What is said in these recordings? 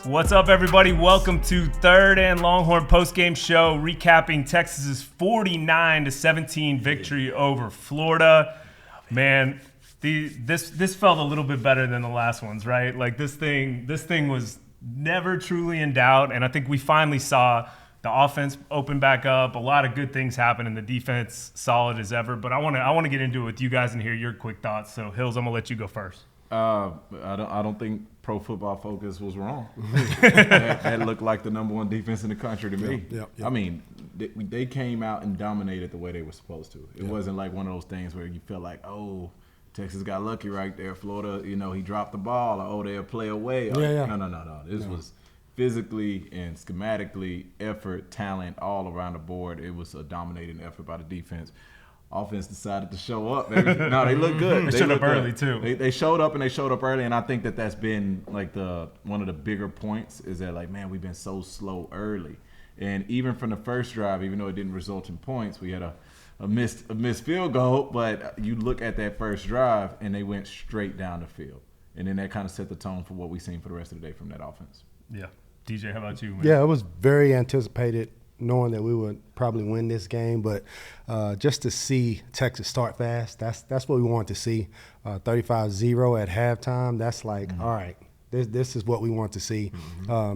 What's up, everybody? Welcome to Third and Longhorn postgame show, recapping Texas's 49-17 victory over Florida. Man, this felt a little bit better than the last ones, right? Like this thing was never truly in doubt, and I think we finally saw the offense open back up. A lot of good things happen, and the defense solid as ever. But I want to get into it with you guys and hear your quick thoughts. So Hills, I'm gonna let you go first. I don't think Pro Football Focus was wrong. that looked like the number one defense in the country to me. Yep. I mean, they came out and dominated the way they were supposed to. It wasn't like one of those things where you feel like, oh, Texas got lucky right there. Florida, he dropped the ball. Or, oh, they'll play away. No. This was physically and schematically, effort, talent, all around the board. It was a dominating effort by the defense. Offense decided to show up, baby. No, they look good. They showed up early, too. They showed up, and they showed up early, and I think that's been, like, one of the bigger points is that, like, man, we've been so slow early. And even from the first drive, even though it didn't result in points, we had a missed field goal, but you look at that first drive, and they went straight down the field. And then that kind of set the tone for what we've seen for the rest of the day from that offense. Yeah. DJ, how about you, man? Yeah, it was very anticipated, knowing that we would probably win this game, but just to see Texas start fast, that's what we want to see. 35-0 at halftime, that's like, all right, this is what we want to see.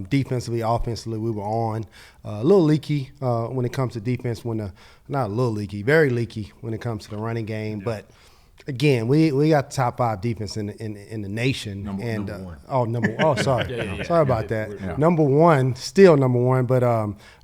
Defensively, offensively, we were on. A little leaky when it comes to defense, not a little leaky, very leaky when it comes to the running game, but again, we got the top 5 defense in the nation. Number one. Sorry. Sorry about that. Yeah. Number one, still number one. But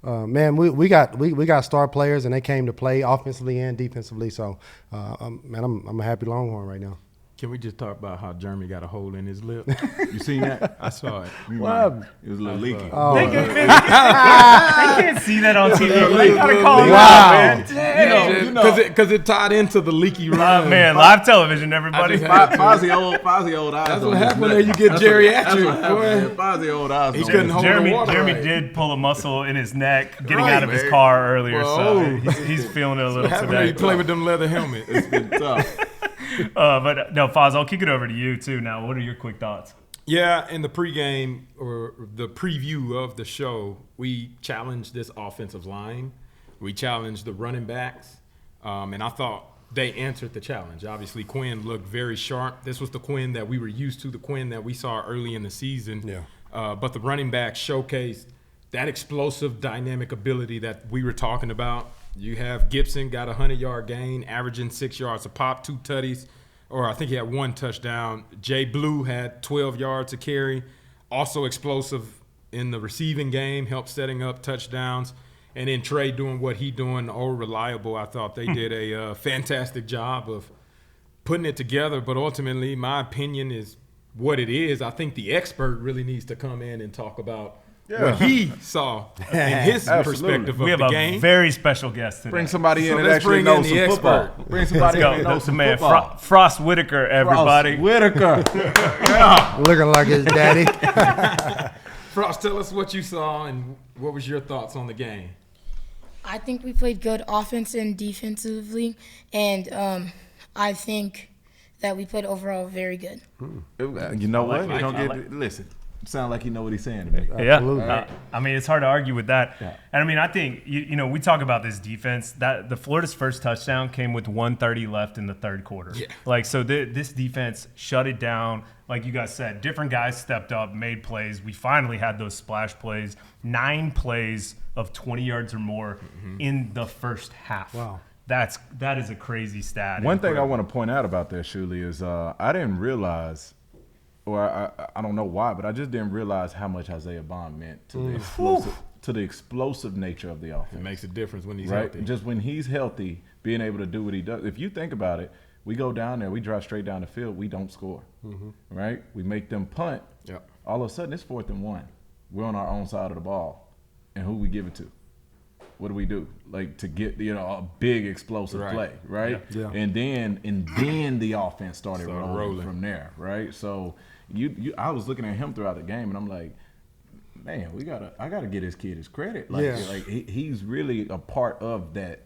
man, we got star players, and they came to play offensively and defensively. So, man, I'm a happy Longhorn right now. Can we just talk about how Jeremy got a hole in his lip? You seen that? I saw it. It was a little leaky. Oh. They can't see that on TV. They gotta call him out, man. Because it tied into the leaky run. Man, live television, everybody. Fozzy old eyes. That's what happened when you get geriatric. Fozzy old eyes. He couldn't hold the water. Jeremy right. did pull a muscle in his neck getting out of his car earlier, so he's feeling it a little today. You play with them leather helmets. It's been tough. But no, Foz, I'll kick it over to you too. Now, what are your quick thoughts? Yeah, in the pregame or the preview of the show, we challenged this offensive line. We challenged the running backs, and I thought they answered the challenge. Obviously, Quinn looked very sharp. This was the Quinn that we were used to, the Quinn that we saw early in the season. Yeah. But the running backs showcased that explosive, dynamic ability that we were talking about. You have Gibson got a 100-yard gain, averaging 6 yards a pop, 2 tutties, or I think he had 1 touchdown. Jay Blue had 12 yards to carry, also explosive in the receiving game, helped setting up touchdowns. And then Trey doing what he doing, reliable. I thought they did a fantastic job of putting it together. But ultimately, my opinion is what it is. I think the expert really needs to come in and talk about what he saw in his perspective of we have the a game. very special guest today. Bring somebody in that let's actually bring knows in some the football. expert. Bring somebody in that knows some man, football. Frost Whittaker, everybody. Whittaker. Looking like his daddy. Frost, tell us what you saw and what was your thoughts on the game. I think we played good offense and defensively, and I think that we played overall very good. You know what? Listen. Sound like you know what he's saying to me. Yeah, I mean, it's hard to argue with that. Yeah. And I mean, I think we talk about this defense. That the Florida's first touchdown came with 1:30 left in the third quarter. Yeah. Like, so this defense shut it down. Like you guys said, different guys stepped up, made plays. We finally had those splash plays. 9 plays of 20 yards or more in the first half. Wow. That is a crazy stat. One thing I want to point out about that, Shuley, is I didn't realize. Or I don't know why, but I just didn't realize how much Isaiah Bond meant to the explosive nature of the offense. It makes a difference when he's right? healthy. Just when he's healthy, being able to do what he does. If you think about it, we go down there, we drive straight down the field, we don't score, right? We make them punt. Yep. All of a sudden, it's 4th and 1. We're on our own side of the ball, and who we give it to? What do we do? Like to get a big explosive play, right? Yeah. And then the offense started rolling from there, right? So. I was looking at him throughout the game, and I'm like, man, I gotta get this kid his credit. Like he's really a part of that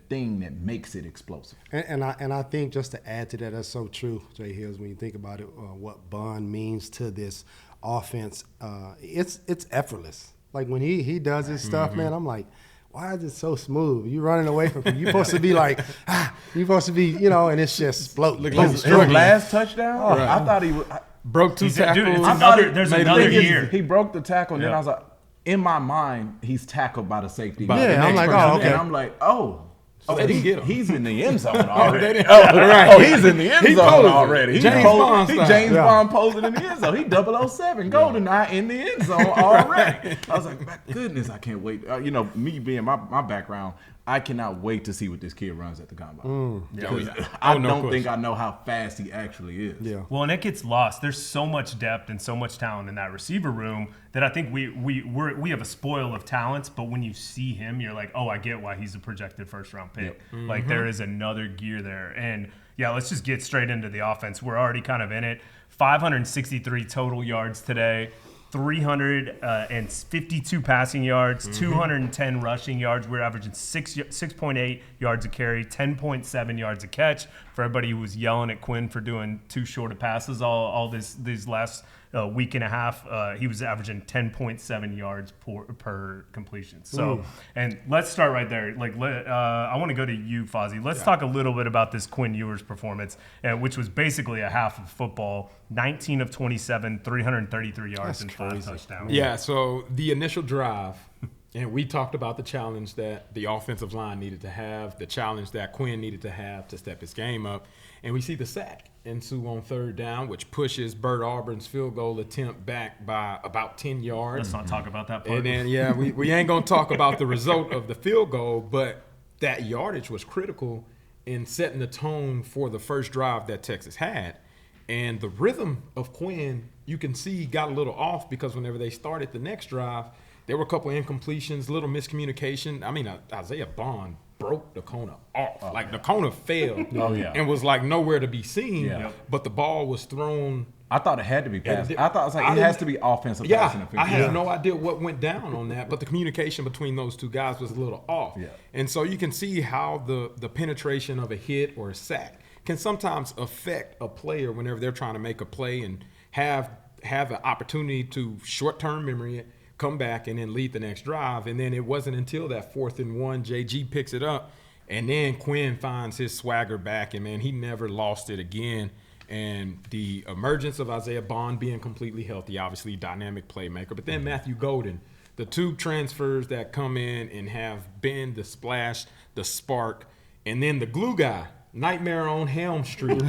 thing that makes it explosive. And I think just to add to that, that's so true, Jay Hills, when you think about it, what Bond means to this offense, it's effortless. Like when he does his stuff, man, I'm like, why is it so smooth? You running away from people. You're supposed to be like, you're supposed to be, and it's just floating. His last touchdown, I thought he broke 2 tackles. Dude, there's another year. He broke the tackle, and then I was like, in my mind, he's tackled by the safety. Yeah, I'm like, oh, okay. And I'm like, they didn't get him. He's in the end zone already. He's in the end zone already. James Bond posing in the end zone. He 007 GoldenEye in the end zone already. I was like, my goodness, I can't wait. Me being my background, I cannot wait to see what this kid runs at the combine. I don't think I know how fast he actually is. Yeah. Well, and it gets lost. There's so much depth and so much talent in that receiver room that I think we have a spoil of talents. But when you see him, you're like, oh, I get why he's a projected first-round pick. Yep. Like there is another gear there. And yeah, let's just get straight into the offense. We're already kind of in it. 563 total yards today. 352 passing yards, 210 rushing yards. We're averaging 6.8 yards a carry, 10.7 yards a catch. For everybody who was yelling at Quinn for doing too short of passes all these last week and a half, he was averaging 10.7 yards per completion. So, and let's start right there. I want to go to you, Fozzy. Let's talk a little bit about this Quinn Ewers performance, which was basically a half of football. 19 of 27, 333 yards and 5 touchdowns. Yeah, so the initial drive, and we talked about the challenge that the offensive line needed to have, the challenge that Quinn needed to have to step his game up, and we see the sack ensue on 3rd down, which pushes Bert Auburn's field goal attempt back by about 10 yards. Let's not talk about that part. And then, we ain't going to talk about the result of the field goal, but that yardage was critical in setting the tone for the first drive that Texas had. And the rhythm of Quinn, you can see, got a little off because whenever they started the next drive, there were a couple incompletions, little miscommunication. I mean, Isaiah Bond broke Nakona off. Like, Nakona failed and was, like, nowhere to be seen. Yeah. But the ball was thrown. I thought it had to be passed. I thought it has to be offensive passing. I had no idea what went down on that, but the communication between those two guys was a little off. Yeah. And so you can see how the penetration of a hit or a sack can sometimes affect a player whenever they're trying to make a play and have an opportunity to short-term memory it, come back, and then lead the next drive. And then it wasn't until that 4th and 1, JG picks it up, and then Quinn finds his swagger back, and, man, he never lost it again. And the emergence of Isaiah Bond being completely healthy, obviously dynamic playmaker, but then Matthew Golden, the 2 transfers that come in and have been the splash, the spark, and then the glue guy, Nightmare on Helm Street.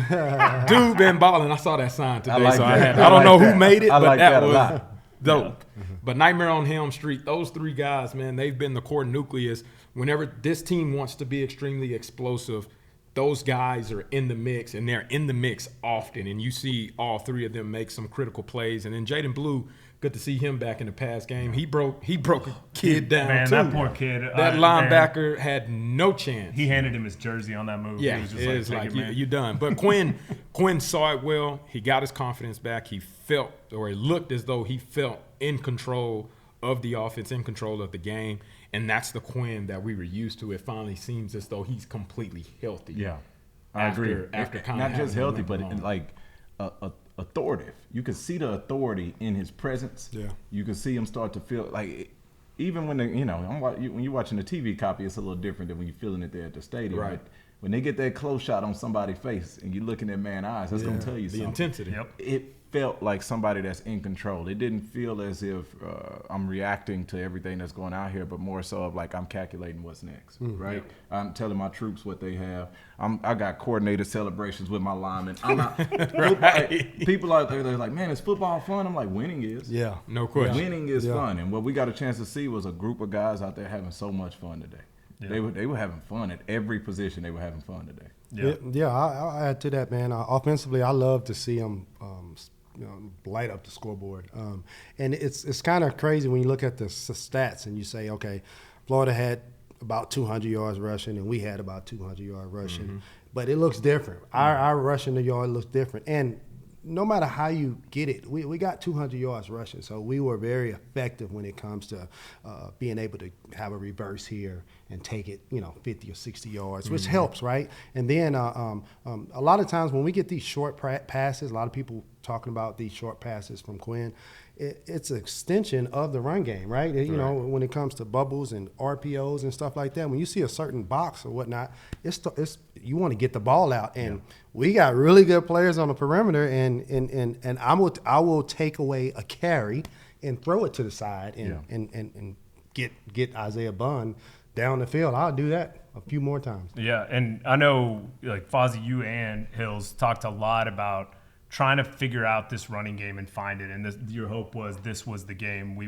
Dude been balling. I saw that sign today. I don't know who made it, but that was dope. Yeah. But Nightmare on Helm Street, those 3 guys, man, they've been the core nucleus. Whenever this team wants to be extremely explosive, those guys are in the mix, and they're in the mix often. And you see all 3 of them make some critical plays. And then Jaden Blue, good to see him back in the pass game. He broke a kid down, man, too. that poor kid. That linebacker had no chance. He handed him his jersey on that move. Yeah, he was just it is like you done. But Quinn saw it well. He got his confidence back. He felt, or it looked as though he felt in control of the offense, in control of the game. And that's the Quinn that we were used to. It finally seems as though he's completely healthy. Yeah, I agree. After kind not just healthy, but authoritative. You can see the authority in his presence. Yeah, you can see him start to feel like, even when when you're watching the TV copy, it's a little different than when you're feeling it there at the stadium. Right. But when they get that close shot on somebody's face and you're looking at man's eyes, that's gonna tell you the something. Intensity. Yep. It felt like somebody that's in control. It didn't feel as if I'm reacting to everything that's going out here, but more so of like I'm calculating what's next, right? Yep. I'm telling my troops what they have. I got coordinated celebrations with my linemen. I'm not, right. People out there, they're like, man, is football fun? I'm like, winning is. Yeah. No question. Winning is fun. And what we got a chance to see was a group of guys out there having so much fun today. Yeah. They were having fun at every position. They were having fun today. Yeah, I'll add to that, man. Offensively, I love to see them light up the scoreboard. And it's kind of crazy when you look at the stats and you say, okay, Florida had about 200 yards rushing and we had about 200 yards rushing. Mm-hmm. But it looks different. Our rushing the yard looks different. And no matter how you get it, we got 200 yards rushing, so we were very effective when it comes to being able to have a reverse here and take it, 50 or 60 yards, which helps, right? And then a lot of times when we get these short passes, a lot of people talking about these short passes from Quinn, it's an extension of the run game, right? When it comes to bubbles and RPOs and stuff like that, when you see a certain box or whatnot, it's you want to get the ball out, and we got really good players on the perimeter, and I will take away a carry and throw it to the side and get Isaiah Bunn down the field. I'll do that a few more times. Yeah, and I know like Fozzy, you and Hills talked a lot about trying to figure out this running game and find it, and your hope was this was the game we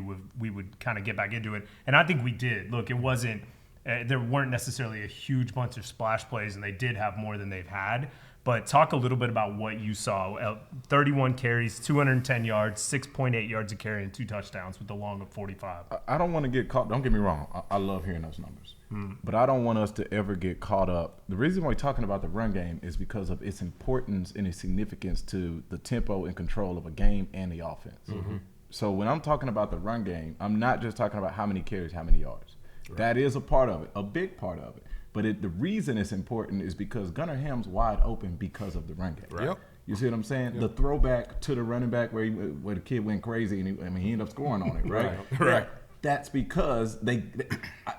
would kind of get back into it, and I think we did. Look, it wasn't there weren't necessarily a huge bunch of splash plays, and they did have more than they've had. But talk a little bit about what you saw. 31 carries, 210 yards, 6.8 yards a carry, and 2 touchdowns with the long of 45. I don't want to get caught. Don't get me wrong. I love hearing those numbers. But I don't want us to ever get caught up. The reason why we're talking about the run game is because of its importance and its significance to the tempo and control of a game and the offense. So when I'm talking about the run game, I'm not just talking about how many carries, how many yards. Right. That is a part of it, a big part of it. But the reason it's important is because Gunnar Ham's wide open because of the run game. Right. Yep. You see what I'm saying? Yep. The throwback to the running back where the kid went crazy and he ended up scoring on it, right? Right. That's because they've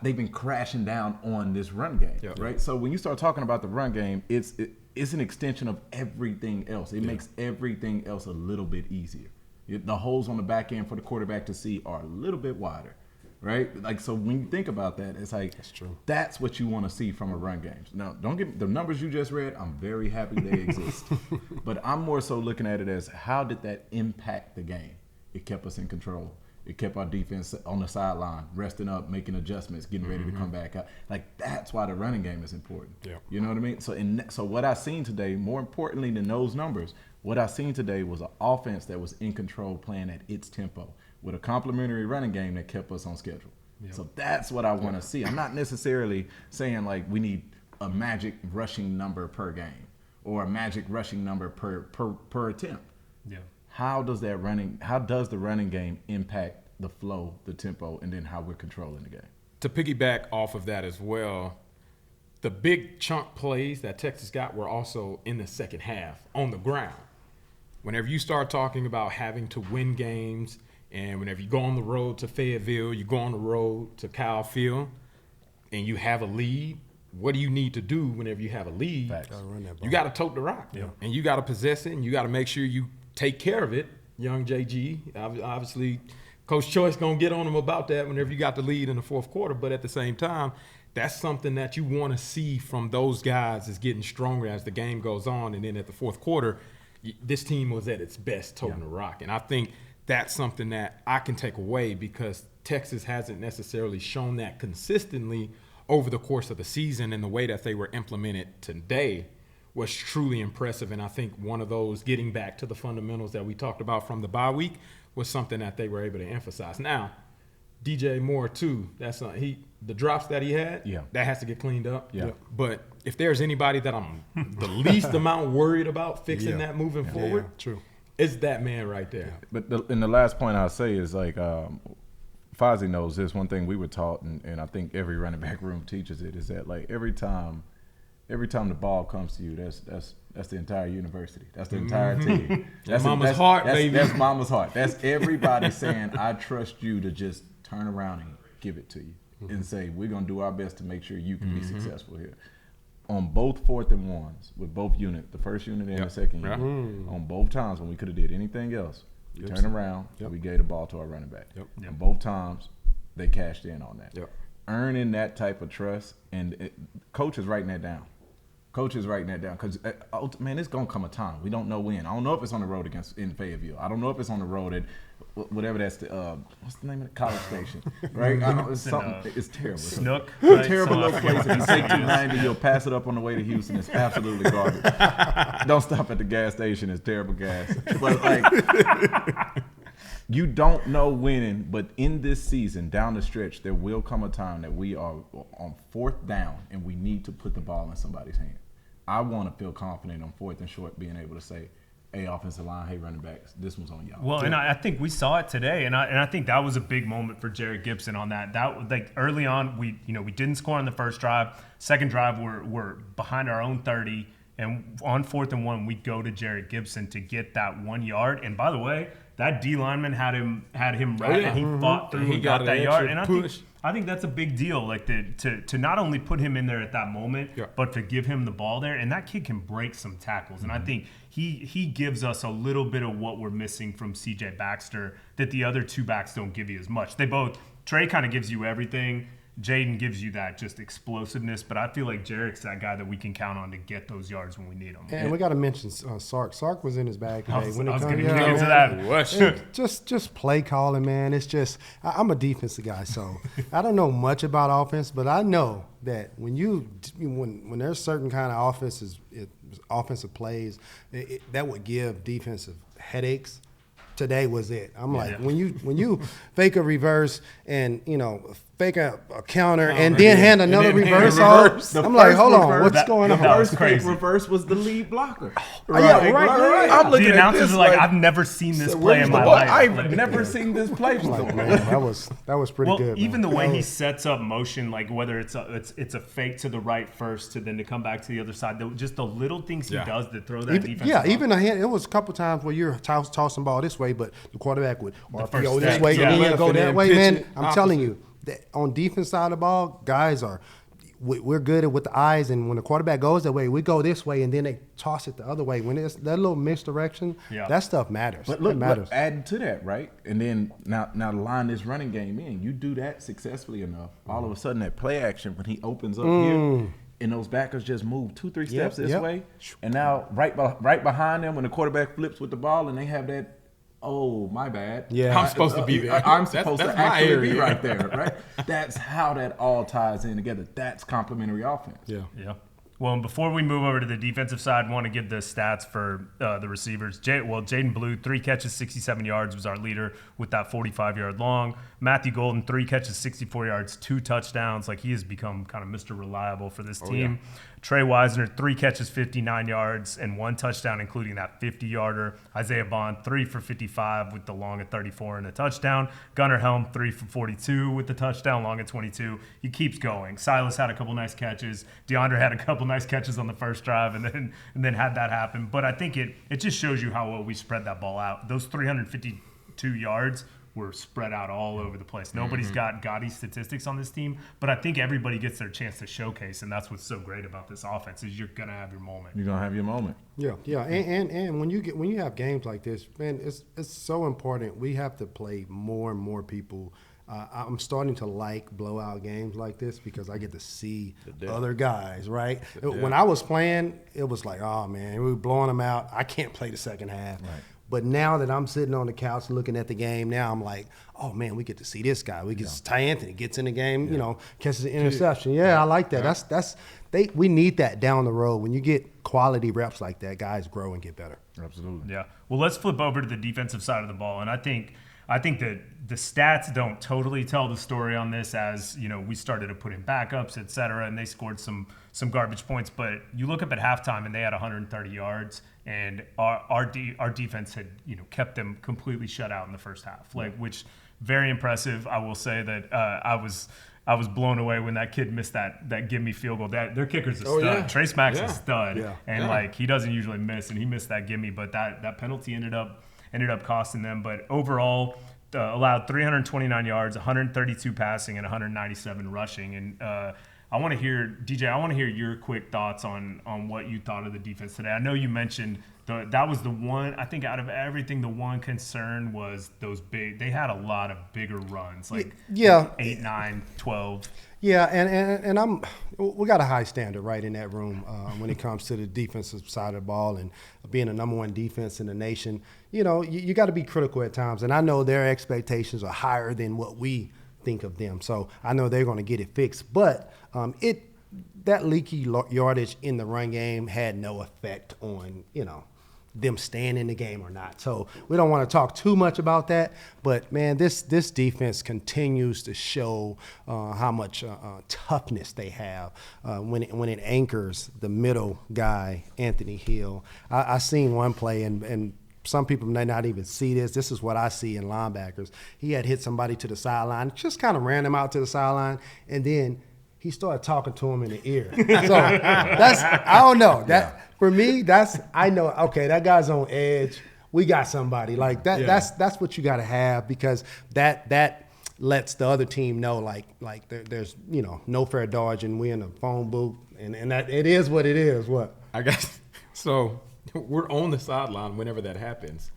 been crashing down on this run game, right? So when you start talking about the run game, it's an extension of everything else. It makes everything else a little bit easier. The holes on the back end for the quarterback to see are a little bit wider. Right? Like, so when you think about that, it's like, that's true. That's what you want to see from a run game. Now, don't get the numbers you just read, I'm very happy they exist. But I'm more so looking at it as how did that impact the game? It kept us in control. It kept our defense on the sideline, resting up, making adjustments, getting ready to come back out. Like, that's why the running game is important. Yeah. You know what I mean? So what I seen today, more importantly than those numbers, what I seen today was an offense that was in control, playing at its tempo, with a complementary running game that kept us on schedule. Yep. So that's what I want to see. I'm not necessarily saying like we need a magic rushing number per game or a magic rushing number per attempt. Yeah. How does the running game impact the flow, the tempo, and then how we're controlling the game? To piggyback off of that as well, the big chunk plays that Texas got were also in the second half on the ground. Whenever you start talking about having to win games, and whenever you go on the road to Fayetteville, you go on the road to Kyle Field, and you have a lead, what do you need to do whenever you have a lead? You got to tote the rock. Yeah. And you got to possess it, and you got to make sure you take care of it, young JG. Obviously, Coach Choice going to get on him about that whenever you got the lead in the fourth quarter. But at the same time, that's something that you want to see from those guys is getting stronger as the game goes on. And then at the fourth quarter, this team was at its best toting the rock. And I think that's something that I can take away because Texas hasn't necessarily shown that consistently over the course of the season, and the way that they were implemented today was truly impressive. And I think one of those getting back to the fundamentals that we talked about from the bye week was something that they were able to emphasize. Now, DJ Moore too, the drops that he had, that has to get cleaned up. Yeah. But if there's anybody that I'm the least amount worried about fixing that moving forward, true. It's that man right there. But the last point I'll say is like Fozzy knows this. One thing we were taught, and I think every running back room teaches it, is that like every time the ball comes to you, that's the entire university. That's the entire team. That's mama's heart, baby. That's mama's heart. That's everybody saying, I trust you to just turn around and give it to you and say, we're going to do our best to make sure you can be successful here. On both 4th and 1s with both units, the first unit and the second unit, on both times when we could have did anything else, we turned around and we gave the ball to our running back. And both times they cashed in on that. Earning that type of trust, and coach is writing that down. Because, man, it's going to come a time. We don't know when. I don't know if it's on the road in Fayetteville. I don't know if it's on the road at whatever that's what's the name of the College Station, right? It's terrible. Snook. It's a terrible little place. If you take 290, you'll pass it up on the way to Houston. It's absolutely garbage. Don't stop at the gas station. It's terrible gas. But, like, you don't know when, but in this season, down the stretch, there will come a time that we are on 4th down and we need to put the ball in somebody's hand. I want to feel confident on 4th and short being able to say, hey, offensive line, hey, running backs, this one's on y'all. Well, and I think we saw it today, and I think that was a big moment for Jared Gibson on that. That like early on, we didn't score on the first drive. Second drive, we're behind our own 30, and on 4th and 1, we go to Jared Gibson to get that 1 yard. And by the way, that D lineman had him right, and he fought through and got that yard. And I think that's a big deal, like to not only put him in there at that moment, but to give him the ball there. And that kid can break some tackles. And I think he gives us a little bit of what we're missing from C.J. Baxter that the other two backs don't give you as much. Trey kind of gives you everything. Jaden gives you that just explosiveness, but I feel like Jarek's that guy that we can count on to get those yards when we need them. And we got to mention Sark. Sark was in his bag today. I was going to get into that. Just play calling, man. It's just I'm a defensive guy, so I don't know much about offense, but I know that when there's certain kind of offensive plays that would give defensive headaches. Today was it. I'm like, when you fake a reverse and fake a counter and then hand another reverse off, I'm like, hold on, what's going on? The first fake reverse was the lead blocker. Right. I'm looking the at announcers this are like, I've never seen this play in my life. I've never seen this play before. Like, man, that was pretty good. Even man. the way he sets up motion, like whether it's a fake to the right first to then to come back to the other side, just the little things he does that throw that defense. Yeah, even a hand. It was a couple times where you're tossing ball this way, but the quarterback would go this way and then go that way. Man, I'm telling you, that on defense side of the ball, guys we're good at with the eyes, and when the quarterback goes that way, we go this way, and then they toss it the other way. When it's that little misdirection, that stuff matters. But look, adding to that, right? And then now line this running game in. You do that successfully enough, all of a sudden that play action when he opens up here, and those backers just move 2-3 steps this way, and now right behind them when the quarterback flips with the ball and they have that. Oh, my bad. Yeah, I'm supposed to be there. I'm supposed to actually be right there, right? That's how that all ties in together. That's complementary offense. Yeah. Well, and before we move over to the defensive side, I want to give the stats for the receivers. Jaden Blue, 3 catches, 67 yards, was our leader with that 45-yard long. Matthew Golden, 3 catches, 64 yards, 2 touchdowns. Like, he has become kind of Mr. Reliable for this team. Yeah. Trey Wisner, 3 catches, 59 yards, and 1 touchdown, including that 50-yarder. Isaiah Bond, 3 for 55 with the long at 34 and a touchdown. Gunnar Helm, 3 for 42 with the touchdown, long at 22. He keeps going. Silas had a couple nice catches. DeAndre had a couple nice catches on the first drive and then had that happen. But I think it just shows you how well we spread that ball out. Those 352 yards were spread out all over the place. Nobody's got gaudy statistics on this team, but I think everybody gets their chance to showcase, and that's what's so great about this offense is you're gonna have your moment. You're gonna have your moment. Yeah, and when you have games like this, man, it's so important. We have to play more and more people. I'm starting to like blowout games like this because I get to see other guys, right? When I was playing, it was like, oh, man, we were blowing them out. I can't play the second half. Right. But now that I'm sitting on the couch looking at the game, now I'm like, oh, man, we get to see this guy. We get Ty Anthony gets in the game, catches an interception. Yeah, I like that. We need that down the road. When you get quality reps like that, guys grow and get better. Absolutely. Yeah. Well, let's flip over to the defensive side of the ball, and I think that the stats don't totally tell the story on this as, we started to put in backups, et cetera, and they scored some garbage points. But you look up at halftime, and they had 130 yards, and our defense had, kept them completely shut out in the first half, which very impressive. I will say that I was blown away when that kid missed that give me field goal. Their kicker's a stud. Yeah. Trey Mack's a stud, and he doesn't usually miss, and he missed that give me. But that penalty ended up costing them. But overall, allowed 329 yards, 132 passing, and 197 rushing. And I want to hear, DJ, your quick thoughts on what you thought of the defense today. I know you mentioned that was the one, I think out of everything, the one concern was those big, they had a lot of bigger runs, 8, 9, 12. Yeah, and we got a high standard right in that room when it comes to the defensive side of the ball and being the number one defense in the nation. You got to be critical at times, and I know their expectations are higher than what we think of them. So I know they're going to get it fixed, but that leaky yardage in the run game had no effect on them staying in the game or not. So we don't want to talk too much about that. But, man, this defense continues to show how much toughness they have when it anchors the middle guy, Anthony Hill. I seen one play, and some people may not even see this. This is what I see in linebackers. He had hit somebody to the sideline, just kind of ran him out to the sideline, and then he started talking to him in the ear. So I don't know. For me, I know, okay, that guy's on edge. We got somebody. Like that. Yeah. That's what you got to have, because that lets the other team know like there's no fair dodge, and we in a phone booth, and that it is what it is. What I guess so. We're on the sideline whenever that happens.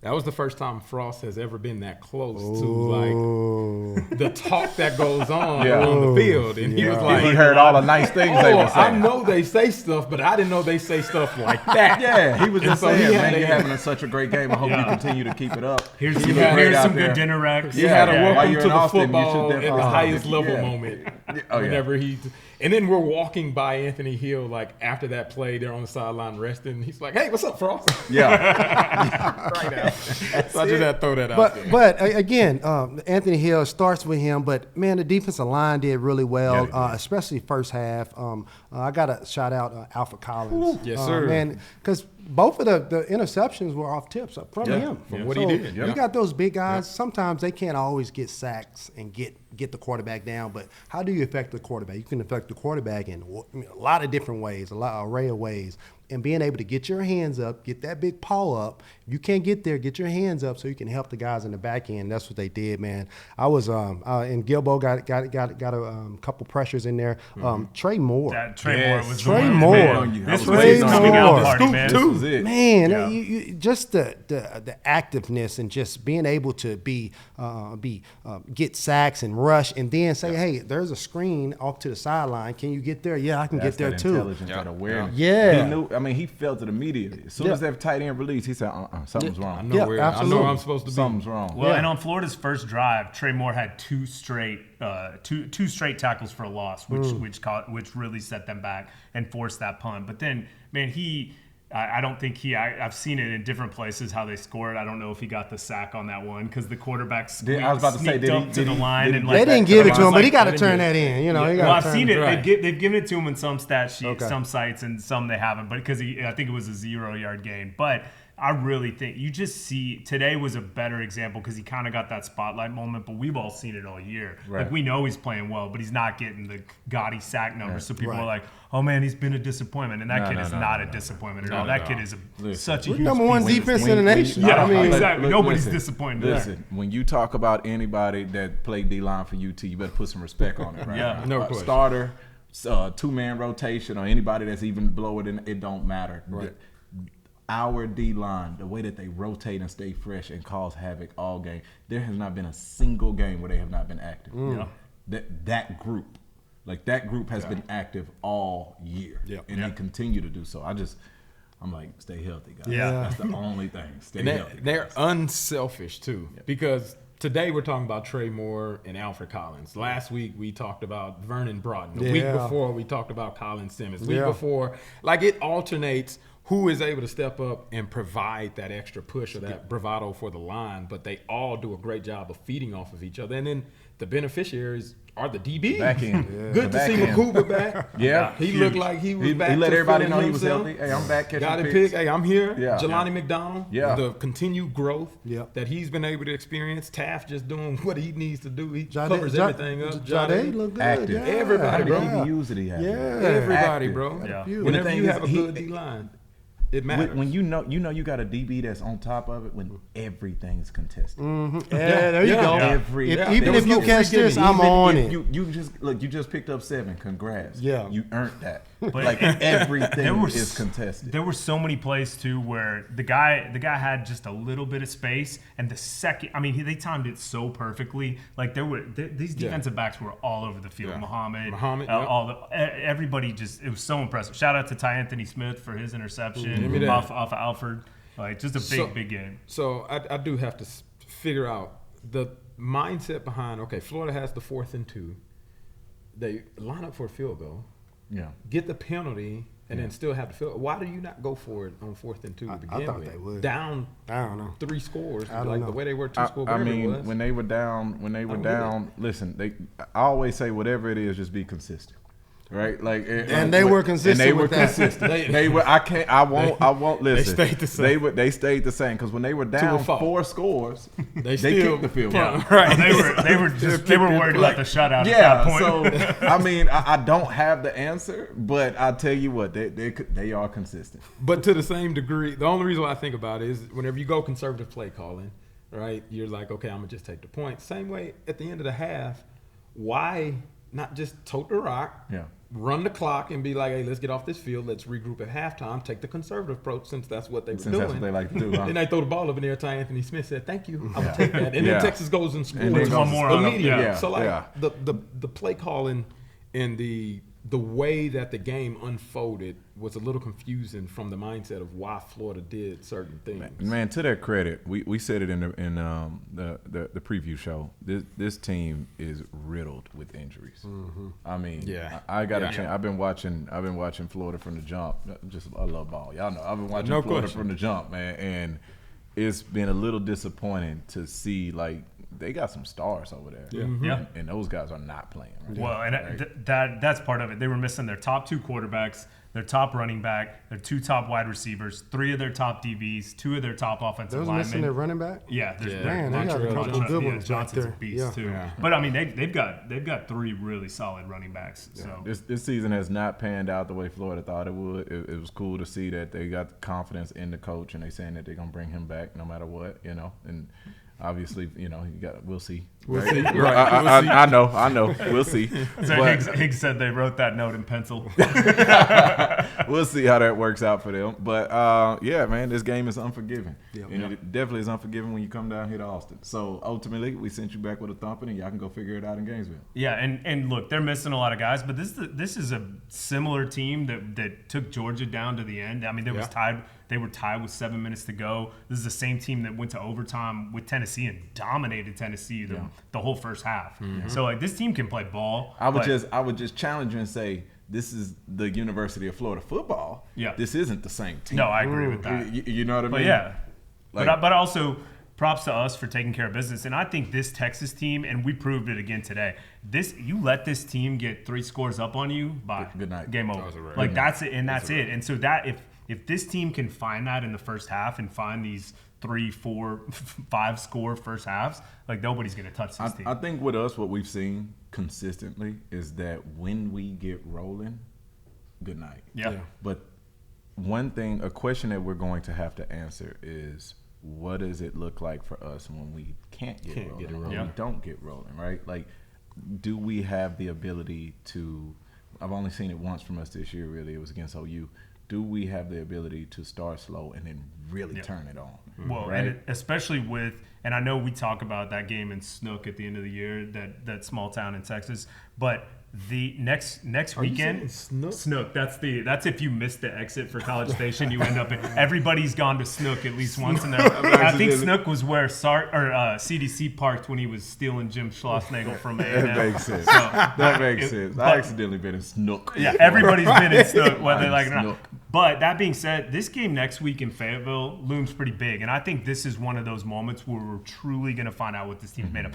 That was the first time Frost has ever been that close to like the talk that goes on the field. And he was like, he heard all the nice things they were saying. I know they say stuff, but I didn't know they say stuff like that. Yeah, he was just saying, man, you're having such a great game. I hope you continue to keep it up. Here's some good dinner racks. He had a welcome to the football at the highest level moment. Whenever he. And then we're walking by Anthony Hill, like after that play, they're on the sideline resting. He's like, "Hey, what's up, Frost?" Yeah, right now. So I just had to throw that out there. But again, Anthony Hill starts with him. But man, the defensive line did really well, especially first half. I got to shout out Alfred Collins. Yes, sir. Man, because both of the interceptions were off tips from him. From what he did. You got those big guys. Sometimes they can't always get sacks and get the quarterback down. But how do you affect the quarterback? You can affect the quarterback in a lot of different ways, array of ways. And being able to get your hands up, get that big paw up. If you can't get there, get your hands up so you can help the guys in the back end. That's what they did, man. I was and Gilbo got a couple pressures in there. Trey Moore. Trey Moore was Trey Moore. This was his coming out party, man. This was it. Man, you just the activeness and just being able to get sacks and rush, and then say, hey, there's a screen off to the sideline. Can you get there? Yeah, I can get there too. Intelligence, that awareness. Yeah. He knew. I mean, he felt it immediately. As soon as that tight end released, he said, something's wrong. I know where I'm supposed to be. Something's wrong. Well, and on Florida's first drive, Trey Moore had two straight tackles for a loss, which really set them back and forced that punt. But then, man, I don't think I've seen it in different places how they scored. I don't know if he got the sack on that one because the quarterback sneaked up to the line. They didn't give it to him, but he got to turn that in. Well, I've seen it. Right. They've given it to him in some stat sheets, some sites, and some they haven't. But because I think it was a 0-yard gain. But I really think you just see today was a better example because he kind of got that spotlight moment, but we've all seen it all year. Right. Like we know he's playing well, but he's not getting the gaudy sack numbers. Right. So people are like, "Oh man, he's been a disappointment," and that kid is not a disappointment at all. That kid is such a huge number one defense in the nation. Exactly. Nobody's disappointed. Listen, when you talk about anybody that played D-line for UT, you better put some respect on it, right? Yeah, no question. Starter, two-man rotation, or anybody that's even below it, it don't matter. Right. Our D-line, the way that they rotate and stay fresh and cause havoc all game, there has not been a single game where they have not been active. That group has been active all year, and they continue to do so. I'm like, stay healthy, guys. Yeah. That's the only thing. Stay healthy. They're unselfish, too, because today we're talking about Trey Moore and Alfred Collins. Last week we talked about Vernon Broughton. The week before we talked about Colin Simmons. The week before, like it alternates who is able to step up and provide that extra push or that bravado for the line, but they all do a great job of feeding off of each other. And then the beneficiaries are the DBs. Back end. Good to see McCougar back. He looked like he was back. He let everybody know he was healthy. Hey, I'm back catching Got a picks. pick. Hey, I'm here. Yeah. Jelani McDonald. Yeah. The continued growth that he's been able to experience. Taft just doing what he needs to do. He Jade, covers everything up. Jade look good. Active. Yeah. Everybody, bro. Yeah. He used it. He had Everybody, active. bro. Yeah. Whenever you have a good D-line, it matters. When you know you got a DB that's on top of it when everything's contested. Yeah, there you go. Even if you catch this, I'm on it. You just picked up 7. Congrats. Yeah. You earned that. But like everything is contested. There were so many plays too where the guy had just a little bit of space, and the second, I mean, they timed it so perfectly. Like these defensive backs were all over the field. Muhammad, everybody it was so impressive. Shout out to Ty Anthony Smith for his interception off Alfred. Like just a big game. So I do have to figure out the mindset behind. Okay, Florida has the 4th and 2. They line up for a field goal. Yeah. Get the penalty and then still have to field. Why do you not go for it on 4th and 2 to begin with? I thought they would. Down, I don't know. 3 scores, I don't like know. the way they were 2 scores. I mean, was. when they were down, listen, I always say whatever it is, just be consistent. Right, like, and they were consistent. And they were with that. consistent. They were. I won't listen. They stayed the same. They stayed the same because when they were down 4 scores, they still kicked the field. Right. They were worried about the shutout Yeah. at that point. So I mean, I don't have the answer, but I tell you what, they are consistent. But to the same degree, the only reason why I think about it is whenever you go conservative play calling, right? You're like, okay, I'm gonna just take the point. Same way at the end of the half, why not just tote the rock? Yeah. Run the clock and be like, hey, let's get off this field. Let's regroup at halftime. Take the conservative approach since that's what they were doing. That's what they like to do. Huh? Then they throw the ball up in the air to Anthony Smith. Said, "Thank you, I will take that." And then Texas goes and scores one more on them. immediately. Yeah. So the play calling and the way that the game unfolded was a little confusing from the mindset of why Florida did certain things. Man, to their credit, we said it in the preview show. This team is riddled with injuries. Mm-hmm. I mean, I got a chance. I've been watching Florida from the jump. I love ball. Y'all know I've been watching Florida from the jump, man, and it's been a little disappointing to see like. They got some stars over there. Yeah. Yeah. And those guys are not playing. Right? Well, and that's part of it. They were missing their top 2 quarterbacks, their top running back, their 2 top wide receivers, 3 of their top DBs, 2 of their top offensive linemen. Those missing their running back? Yeah, Man, they got a couple good ones back Johnson's a there. beast too. Yeah. But I mean, they've got 3 really solid running backs. So This season has not panned out the way Florida thought it would. It was cool to see that they got confidence in the coach and they saying that they're gonna bring him back no matter what, and. Obviously, we'll see. We'll right? see. Right. I know. We'll see. So Higgs said they wrote that note in pencil. We'll see how that works out for them. But, man, this game is unforgiving. Yep. And it definitely is unforgiving when you come down here to Austin. So, ultimately, we sent you back with a thumping, and y'all can go figure it out in Gainesville. Yeah, and look, they're missing a lot of guys, but this is a similar team that took Georgia down to the end. I mean, they were tied with 7 minutes to go. This is the same team that went to overtime with Tennessee and dominated Tennessee the whole first half. Mm-hmm. So like this team can play ball. I would just challenge you and say this is the University of Florida football. Yeah. This isn't the same team. No, I agree with that. You know what I mean? But yeah. But also props to us for taking care of business. And I think this Texas team, and we proved it again today, you let this team get 3 scores up on you, bye. Good night. Game over. Like that's it, and that's it. And so that if this team can find that in the first half and find these 3, 4, 5 score first halves, like nobody's going to touch this team. I think with us, what we've seen consistently is that when we get rolling, good night. Yeah. But one thing, a question that we're going to have to answer is, what does it look like for us when we can't get rolling? When we don't get rolling, right? Like, do we have the ability to? I've only seen it once from us this year. Really, it was against OU. Do we have the ability to start slow and then really turn it on? Well, right? and especially and I know we talk about that game in Snook at the end of the year, that small town in Texas, but the next weekend, Snook. That's if you missed the exit for College Station, you end up in. Everybody's gone to Snook at least once in there. I think Snook was where CDC parked when he was stealing Jim Schlossnagle from A&M. That makes sense. That makes sense. I accidentally been in Snook. Yeah, everybody's been in Snook, whether they like it or not. But that being said, this game next week in Fayetteville looms pretty big, and I think this is one of those moments where we're truly going to find out what this team's made of.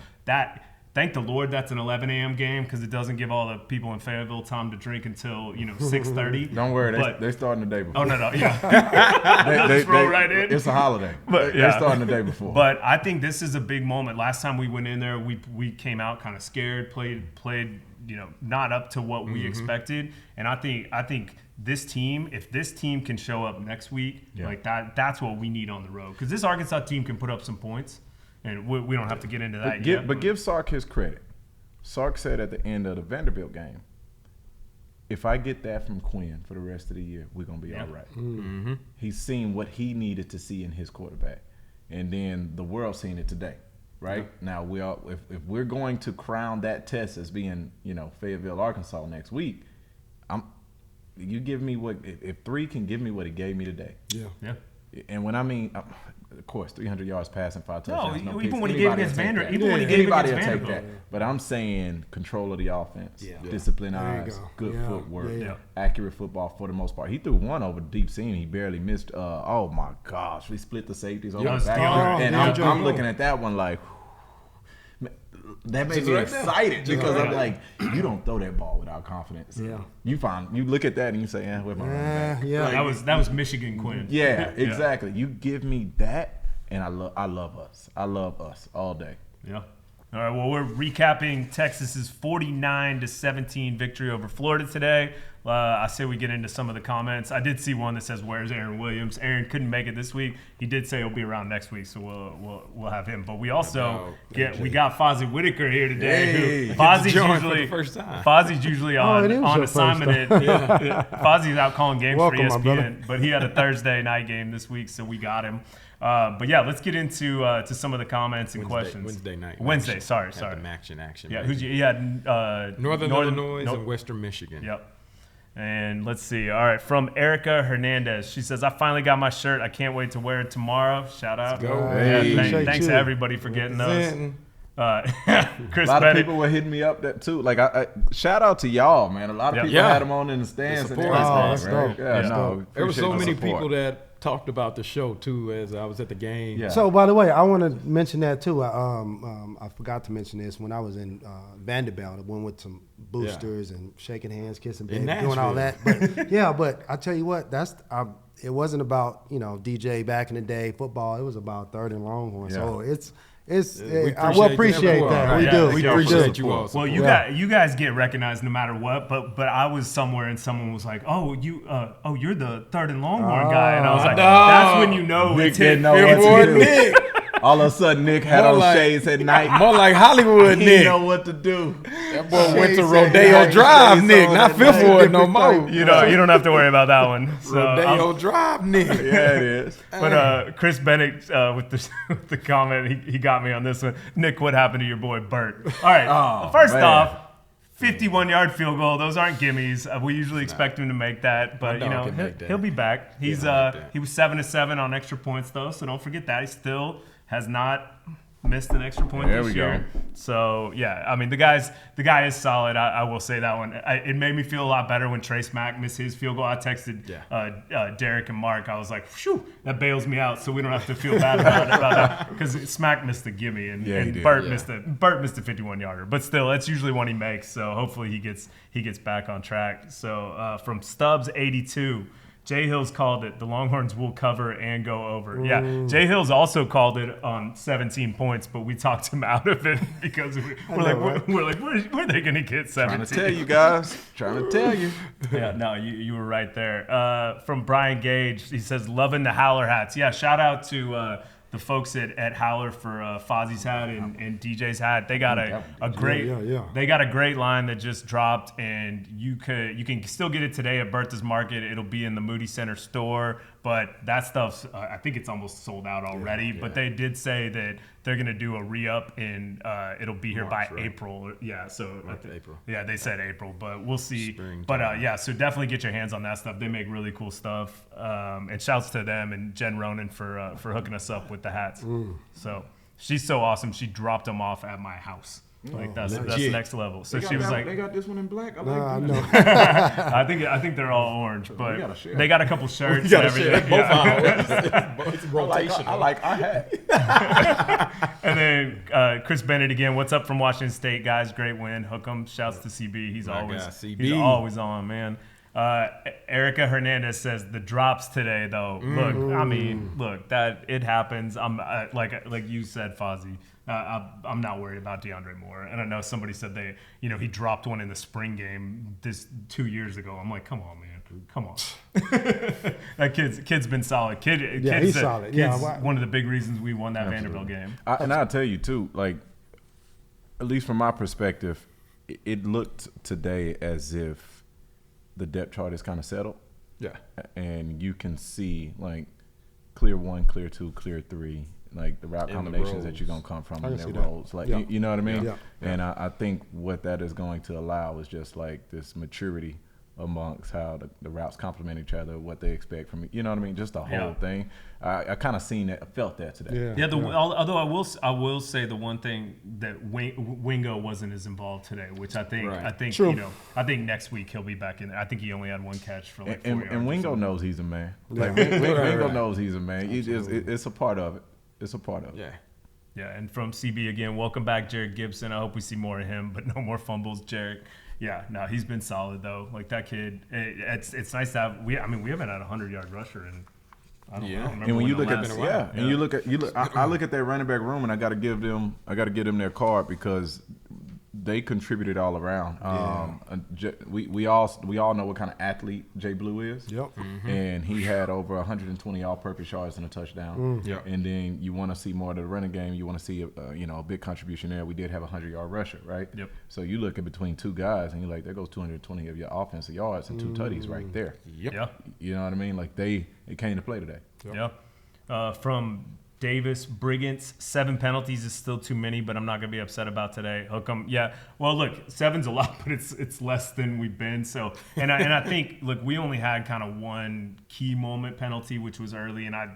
Thank the Lord that's an 11 a.m. game because it doesn't give all the people in Fayetteville time to drink until 6:30. Don't worry, they're starting the day before. Oh no, yeah. they roll right in. It's a holiday. But they're starting the day before. But I think this is a big moment. Last time we went in there, we came out kind of scared, played not up to what we expected, and I think this team, if this team can show up next week, like that's what we need on the road because this Arkansas team can put up some points. And we don't have to get into that yet. But give Sark his credit. Sark said at the end of the Vanderbilt game, if I get that from Quinn for the rest of the year, we're going to be all right. Mm-hmm. He's seen what he needed to see in his quarterback. And then the world's seen it today, right? Yeah. Now, if we're going to crown that test as being, Fayetteville, Arkansas next week, you give me if 3 can give me what he gave me today. Yeah. And when I mean, of course, 300 yards passing, 5 touchdowns. No, No even picks. when he gave against Vanderbilt. Even when he gave against Vanderbilt. But I'm saying control of the offense, Yeah. disciplined There you eyes, go. good Yeah. footwork, Yeah. accurate football for the most part. He threw one over deep seam. He barely missed. Oh my gosh, we split the safeties over the back. And I'm looking at that one like. That made me excited because I'm like, you don't throw that ball without confidence. Yeah. You look at that and you say, where's my running back? Yeah. Like, that was Michigan Quinn. Yeah, exactly. You give me that, and I love us. I love us all day. Yeah. All right, well, we're recapping Texas's 49-17 victory over Florida today. I say we get into some of the comments. I did see one that says, "Where's Aaron Williams?" Aaron couldn't make it this week. He did say he'll be around next week, so we'll have him. But we also got Fozzy Whittaker here today. Who Fozzy's usually on assignment. Fozzy's out calling games for ESPN, but he had a Thursday night game this week, so we got him. But yeah, let's get into to some of the comments and questions. Wednesday. Sorry. At the action. Yeah, he had Northern Illinois and Western Michigan. Yep. And let's see. All right, from Erica Hernandez. She says, "I finally got my shirt. I can't wait to wear it tomorrow." Shout out. Let's go. Thanks to everybody for getting those. Chris a lot Bennett. of people were hitting me up that too. Like, I shout out to y'all, man. A lot of people had them on in the stands. The and support. everything, right? There were so many people that talked about the show too as I was at the game. Yeah. So, by the way, I want to mention that too. I forgot to mention this when I was in Vanderbilt. I went with some boosters and shaking hands, kissing baby, doing all that. But but I tell you what, it wasn't about DJ back in the day football. It was about Third and Longhorn. Yeah. So I will appreciate that. Right. We do. We appreciate you all. Well, you guys get recognized no matter what. But I was somewhere and someone was like, "Oh, you're the Third and Longhorn guy," and I was like, "That's when you know Nick it's hit." Nick. All of a sudden, Nick had on shades at night. More like Hollywood He Nick. didn't know what to do. That boy went to Rodeo Drive Nick, not Fifth Ward no more. You don't have to worry about that one. So, Rodeo Drive Nick. Yeah, it is. But Chris Bennett with the comment, he got me on this one. Nick, what happened to your boy Bert? All right, first off, 51-yard field goal. Those aren't gimmies. We usually expect him to make that, but he'll be back. He was 7-7 on extra points though, so don't forget that. He still has not missed an extra point this year. So yeah, I mean the guy is solid. I will say that one. It made me feel a lot better when Trey Smack missed his field goal. I texted Derrick and Mark. I was like, "Phew, that bails me out, so we don't have to feel bad about that." Because Smack missed the gimme and Bert missed the 51-yarder. But still, that's usually one he makes. So hopefully he gets back on track. So from Stubbs 82. Jay Hills called it. The Longhorns will cover and go over. Yeah, Jay Hills also called it on 17 points, but we talked him out of it because we're like, where are they going to get 17? Trying to tell you guys. Trying to tell you. Yeah, no, you were right there. From Brian Gage, he says, "Loving the Howler hats." Yeah, shout out to the folks at Howler for Fozzy's hat and DJ's hat. They got a great line that just dropped, and you can still get it today at Bertha's Market. It'll be in the Moody Center store, but that stuff's I think it's almost sold out already. But they did say that they're gonna do a re-up and it'll be here by April. Yeah, so April. Yeah, they said April, but we'll see. But so definitely get your hands on that stuff. They make really cool stuff. And shouts to them and Jen Ronan for hooking us up with the hats. So she's so awesome. She dropped them off at my house. Like that's next level. So she was like, "They got this one in black." I know. I think they're all orange, but they got a couple shirts and everything. It's rotational. I like our hat. And then Chris Bennett again. What's up from Washington State, guys? Great win. Hook 'em. Shouts to CB. He's always on, man. Erica Hernandez says the drops today though. Look, that it happens. I'm like you said, Fozzy. I'm not worried about DeAndre Moore, and I know somebody said he dropped one in the spring game 2 years ago. I'm like, come on, man, come on. That kid's been solid. He's solid. One of the big reasons we won that Vanderbilt game. And I'll tell you too, like at least from my perspective, it looked today as if the depth chart is kind of settled. Yeah, and you can see like clear 1, clear 2, clear 3. Like the route combinations that you're gonna come from in their roles, like you know what I mean. And I think what that is going to allow is just like this maturity amongst how the routes complement each other, what they expect from me. You know what I mean? Just the whole thing. I kind of felt that today. Yeah. Although I will say the one thing that Wingo wasn't as involved today, which I think True. I think next week he'll be back in there. I think he only had one catch for like 4 yards. And Wingo knows he's a man. Like Wingo knows he's a man. It's a part of it. It's a part of it. Yeah. Yeah, and from CB again, welcome back, Jarek Gibson. I hope we see more of him, but no more fumbles, Jarek. Yeah, no, he's been solid though. Like that kid, it's nice to have. We haven't had a 100-yard rusher in. I don't remember. And when you look at and you look at I look at their running back room, and I got to give them their card because they contributed all around. We all know what kind of athlete Jay Blue is. Yep. And he had over 120 all-purpose yards and a touchdown. And then you want to see more of the running game. You want to see a big contribution there. We did have a 100-yard rusher, right? Yep. So you look at between two guys, and you're like, there goes 220 of your offensive yards and 2 tutties right there. Yep. Yeah. You know what I mean? Like it came to play today. Yep. Yeah. From Davis Brigance, 7 penalties is still too many, but I'm not gonna be upset about today. Hookem, yeah. Well, look, 7's a lot, but it's less than we've been. So, and I think, look, we only had kind of one key moment penalty, which was early, and I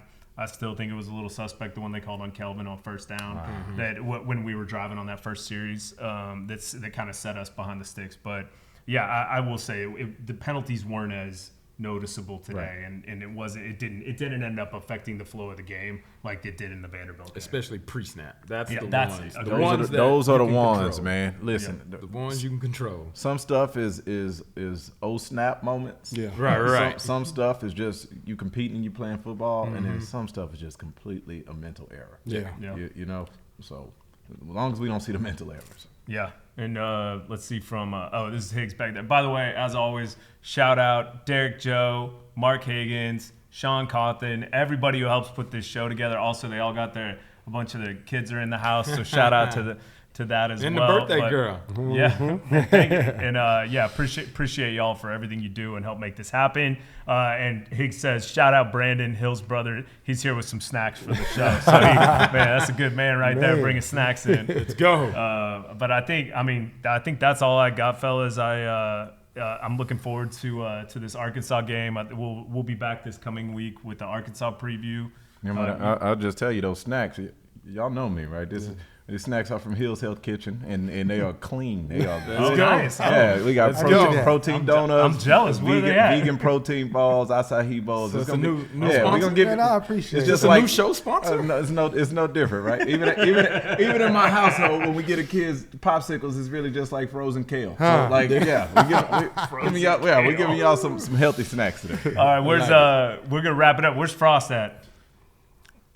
still think it was a little suspect, the one they called on Kelvin on first down. That when we were driving on that first series, that kind of set us behind the sticks. But yeah, I will say the penalties weren't as noticeable today, Right. and it didn't end up affecting the flow of the game like it did in the Vanderbilt game. Especially pre-snap. That's Yeah, the that's ones. it. The Those ones Those are the you can ones, control. man. Listen, The ones you can control. some stuff is snap moments. Yeah. Right. Some stuff is just you competing, you playing football, and then some stuff is just completely a mental error. Yeah. You know. So as long as we don't see the mental errors. Yeah. And let's see from this is Higgs back there. By the way, as always, shout out Derrick Joe, Mark Higgins, Sean Cawthon, everybody who helps put this show together. Also, they all got a bunch of the kids are in the house, so shout out to that as And well. the birthday girl. Yeah, thank you. And appreciate y'all for everything you do and help make this happen. And Higgs says, shout out Brandon, Hill's brother. He's here with some snacks for the show. So man, that's a good man right there, bringing snacks in. Let's go. But I think that's all I got, fellas. I'm looking forward to this Arkansas game. We'll be back this coming week with the Arkansas preview. I'll just tell you those snacks. Y'all know me, right? These snacks are from Hill's Health Kitchen, and they are clean. They are good. Nice. Yeah, we got protein donuts. I'm jealous. Where are they at? Vegan protein balls, acai bowls. So it's a new we're sponsor? gonna give Man, it. I appreciate It's it. just a like new show sponsor? No, it's no different, right? Even in my household, when we get a kids popsicles, it's really just like frozen kale. So like, we're giving y'all some healthy snacks today. All right, we're gonna wrap it up. Where's Frost at?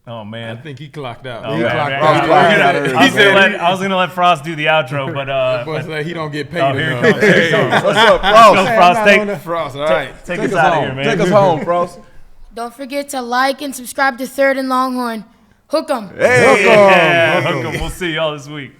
Oh man, I think he clocked out. Oh, He man, clocked man. out. I was gonna let Frost do the outro, but Boy, said he don't get paid oh, here enough. he comes. What's up, Go, Frost? Frost. Frost, all right. Take us out of here, man. Take us home, Frost. Don't forget to like and subscribe to Third and Longhorn. Hook 'em. Hey, Yeah, hook 'em. We'll see y'all this week.